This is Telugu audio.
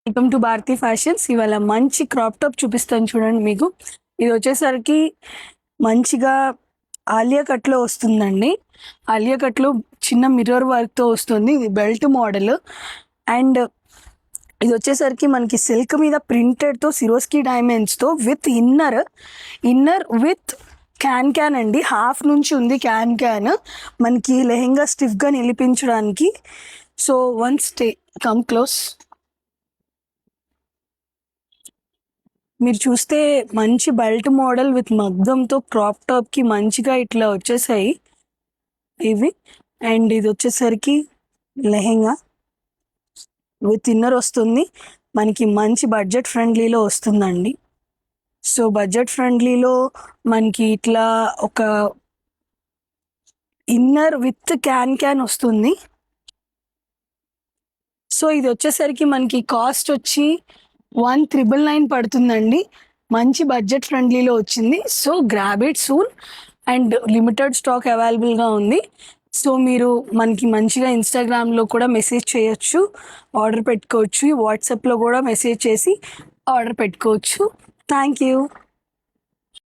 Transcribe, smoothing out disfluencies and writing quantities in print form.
Welcome to Bharati fashions. ఇవాళ మంచి క్రాప్ టాప్ చూపిస్తాను చూడండి. మీకు ఇది వచ్చేసరికి మంచిగా ఆలియా కట్లో వస్తుందండి. ఆలియా కట్లో చిన్న మిర్రర్ వర్క్తో వస్తుంది. ఇది బెల్ట్ మోడల్ అండ్ ఇది వచ్చేసరికి మనకి సిల్క్ మీద ప్రింటెడ్తో సిరోస్కీ డైమండ్స్తో విత్ ఇన్నర్ విత్ క్యాన్ అండి. హాఫ్ నుంచి ఉంది క్యాన్ మనకి లెహెంగా స్టిఫ్గా నిలిపించడానికి. So once come close. మీరు చూస్తే మంచి బెల్ట్ మోడల్ విత్ మగ్గంతో క్రాప్ టాప్కి మంచిగా ఇట్లా వచ్చేసాయి ఇవి. అండ్ ఇది వచ్చేసరికి లెహెంగా విత్ ఇన్నర్ వస్తుంది. మనకి మంచి బడ్జెట్ ఫ్రెండ్లీలో వస్తుందండి. సో బడ్జెట్ ఫ్రెండ్లీలో మనకి ఇట్లా ఒక ఇన్నర్ విత్ క్యాన్ వస్తుంది. సో ఇది వచ్చేసరికి మనకి కాస్ట్ వచ్చి 1999 పడుతుందండి. మంచి బడ్జెట్ ఫ్రెండ్లీలో వచ్చింది. So grab it soon and limited stock అవైలబుల్గా ఉంది. సో మీరు మనకి మంచిగా ఇన్స్టాగ్రామ్లో కూడా మెసేజ్ చేయొచ్చు, ఆర్డర్ పెట్టుకోవచ్చు. వాట్సాప్లో కూడా మెసేజ్ చేసి ఆర్డర్ పెట్టుకోవచ్చు. Thank you.